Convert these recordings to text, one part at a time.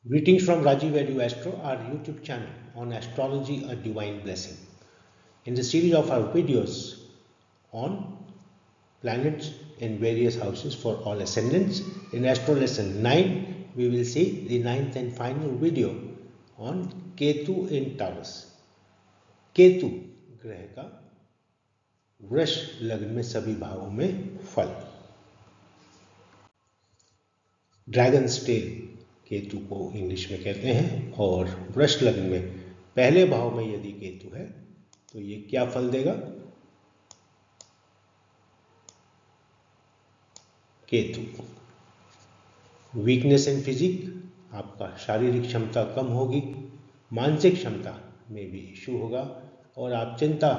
Greetings from Rajiv Edu Astro, our YouTube channel on astrology, a divine blessing. In the series of our videos on planets in various houses for all ascendants, in Astro Lesson 9, we will see the ninth and final video on Ketu in Taurus. Ketu ग्रह का वृष लग्न में सभी भावों में फल। Dragons tell Ketu को इंग्लिश में कहते हैं और वृष लग्न में पहले भाव में यदि केतु है तो ये क्या फल देगा। केतु वीकनेस इन फिजिक, आपका शारीरिक क्षमता कम होगी, मानसिक क्षमता में भी इशू होगा और आप चिंता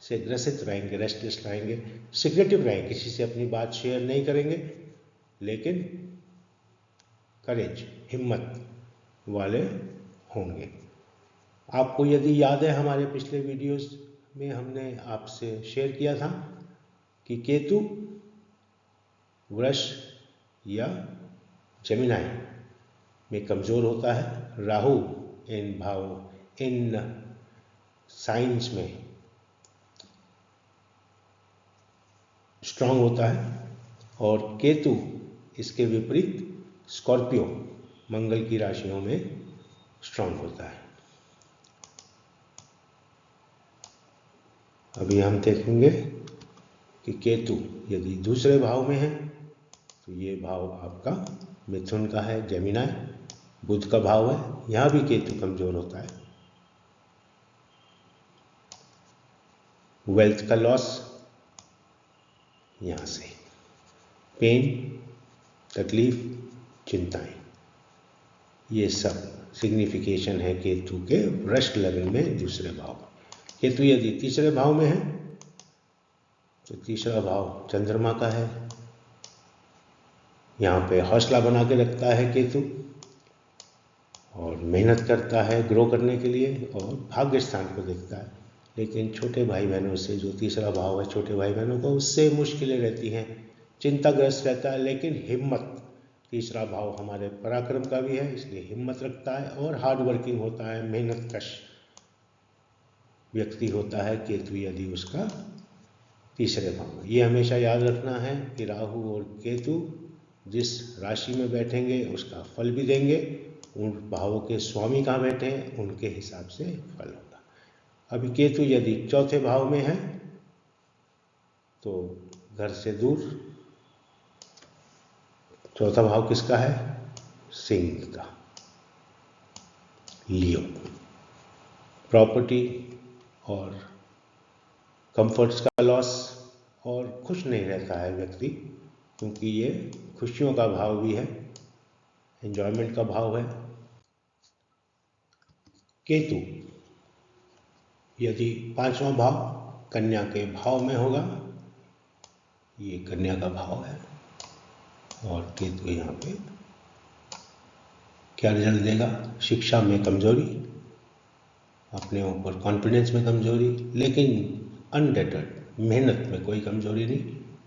से ग्रसित रहेंगे, रेस्टलेस रहेंगे, सिक्रेटिव रहेंगे, किसी से अपनी बात शेयर नहीं करेंगे, लेकिन करेज, हिम्मत वाले होंगे। आपको यदि याद है हमारे पिछले वीडियोस में हमने आपसे शेयर किया था कि केतु वृष या जेमिनाई में कमजोर होता है, राहु इन साइंस में स्ट्रांग होता है और केतु इसके विपरीत स्कॉर्पियो मंगल की राशियों में स्ट्रांग होता है। अभी हम देखेंगे कि केतु यदि दूसरे भाव में है तो ये भाव आपका मिथुन का है, जेमिनाई, बुध का भाव है, यहां भी केतु कमजोर होता है। वेल्थ का लॉस, यहां से पेन, तकलीफ, चिंताएं, ये सब सिग्निफिकेशन है केतु के वृष लग्न में दूसरे भाव। केतु यदि तीसरे भाव में है तो तीसरा भाव चंद्रमा का है, यहाँ पे हौसला बना के रखता है केतु और मेहनत करता है ग्रो करने के लिए और भाग्य स्थान को देखता है। लेकिन छोटे भाई बहनों से, जो तीसरा भाव है छोटे भाई बहनों को, उससे मुश्किलें रहती हैं, चिंताग्रस्त रहता है, लेकिन हिम्मत, तीसरा भाव हमारे पराक्रम का भी है, इसलिए हिम्मत रखता है और हार्ड वर्किंग होता है, मेहनत कश व्यक्ति होता है केतु यदि उसका तीसरे भाव में। ये हमेशा याद रखना है कि राहु और केतु जिस राशि में बैठेंगे उसका फल भी देंगे, उन भावों के स्वामी कहाँ बैठे हैं उनके हिसाब से फल होगा। अभी केतु यदि चौथे भाव में है तो घर से दूर, चौथा भाव किसका है, सिंह का, लियो, प्रॉपर्टी और कंफर्ट्स का लॉस और खुश नहीं रहता है व्यक्ति, क्योंकि ये खुशियों का भाव भी है, एंजॉयमेंट का भाव है। केतु यदि पांचवा भाव कन्या के भाव में होगा, ये कन्या का भाव है और केतु यहाँ पे क्या रिजल्ट देगा, शिक्षा में कमजोरी, अपने ऊपर कॉन्फिडेंस में कमजोरी, लेकिन अनडेटर्ड, मेहनत में कोई कमजोरी नहीं,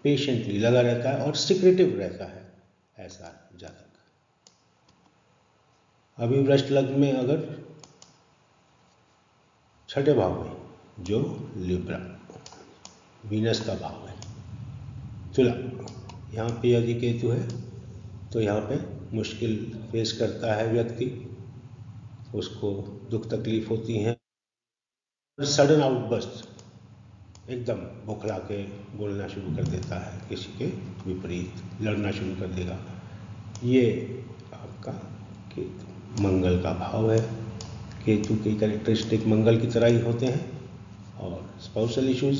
पेशेंटली लगा रहता है और सिक्रेटिव रहता है, ऐसा जातक। अभी वृष लग्न में अगर छठे भाव में, जो लिब्रा वीनस का भाव है, तुला, यहाँ पे यदि केतु है तो यहाँ पे मुश्किल फेस करता है व्यक्ति, उसको दुख तकलीफ होती हैं, सडन आउटबर्स्ट, एकदम बौखला के बोलना शुरू कर देता है, किसी के विपरीत लड़ना शुरू कर देगा। ये आपका केतु मंगल का भाव है, केतु के कैरेक्टरिस्टिक मंगल की तरह ही होते हैं और स्पाउसल इश्यूज,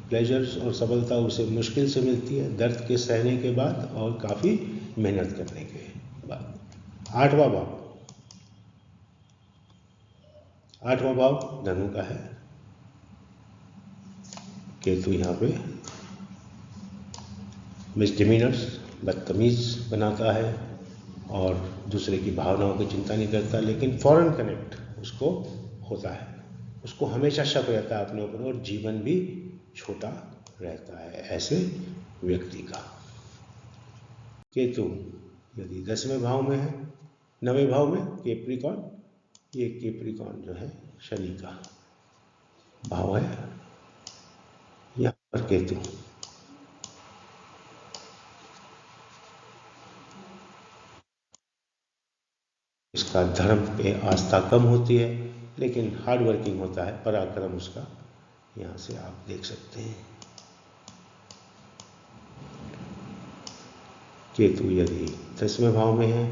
प्लेजर्स और सफलता उसे मुश्किल से मिलती है, दर्द के सहने के बाद और काफ़ी मेहनत करने के बाद। आठवां भाव धनु का है, केतु यहाँ पे मिसडिमीनर्स, बदतमीज बनाता है और दूसरे की भावनाओं की चिंता नहीं करता, लेकिन फॉरेन कनेक्ट उसको होता है, उसको हमेशा शक रहता है अपने ऊपर और जीवन भी छोटा रहता है ऐसे व्यक्ति का। केतु यदि 10वें भाव में है 9वें भाव में कैप्रिकॉर्न, ये कैप्रिकॉर्न जो है शनि का भाव है। यहाँ पर केतु, इसका धर्म पे आस्था कम होती है लेकिन हार्ड वर्किंग होता है, पराक्रम उसका यहाँ से आप देख सकते हैं। केतु यदि 10वें भाव में है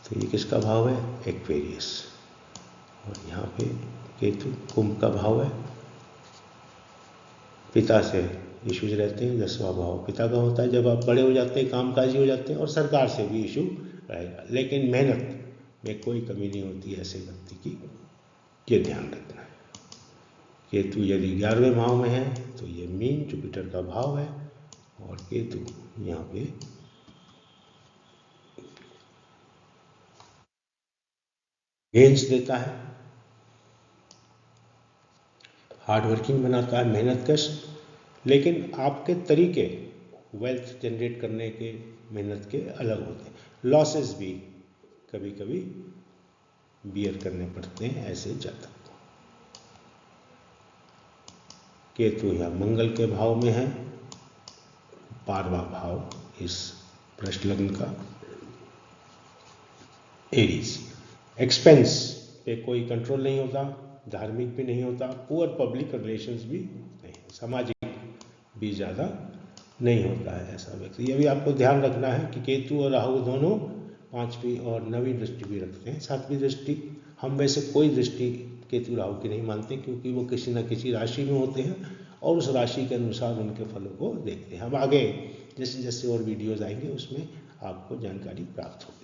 तो ये किसका भाव है? एक्वेरियस। और यहाँ पे केतु कुंभ का भाव है, पिता से इश्यूज रहते हैं। 10वां भाव पिता का होता है, जब आप बड़े हो जाते हैं, कामकाजी हो जाते हैं, और सरकार से भी इशू रहेगा, लेकिन मेहनत में कोई कमी नहीं होती ऐसे व्यक्ति की, ये ध्यान रखना है। केतु यदि 11वें भाव में है तो ये मीन जुपिटर का भाव है, और केतु यहाँ पे गेंस देता है, हार्ड वर्किंग बनाता है, मेहनत कश, लेकिन आपके तरीके वेल्थ जनरेट करने के, मेहनत के अलग होते हैं। लॉसेस भी कभी कभी बियर करने पड़ते हैं ऐसे जातक को। केतु या मंगल के भाव में है, 12वां भाव इस वृष लग्न का, एरीज। एक्सपेंस पे कोई कंट्रोल नहीं होता, धार्मिक भी नहीं होता, पुअर पब्लिक रिलेशंस भी नहीं, सामाजिक भी ज़्यादा नहीं होता है ऐसा व्यक्ति। ये भी आपको ध्यान रखना है कि केतु और राहु दोनों 5वीं और 9वीं दृष्टि भी रखते हैं। 7वीं दृष्टि हम वैसे कोई दृष्टि केतु राहु की नहीं मानते, क्योंकि वो किसी न किसी राशि में होते हैं और उस राशि के अनुसार उनके फलों को देखते हैं। हम आगे जैसे जैसे और वीडियोज आएंगे उसमें आपको जानकारी प्राप्त होगी।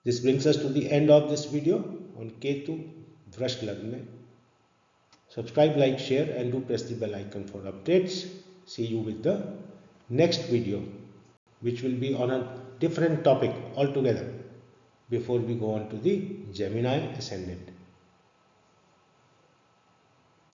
This brings us to the end of this video on Ketu Vrash Lagna. Subscribe, like, share and do press the bell icon for updates. See you with the next video, which will be on a different topic altogether before we go on to the Gemini Ascendant.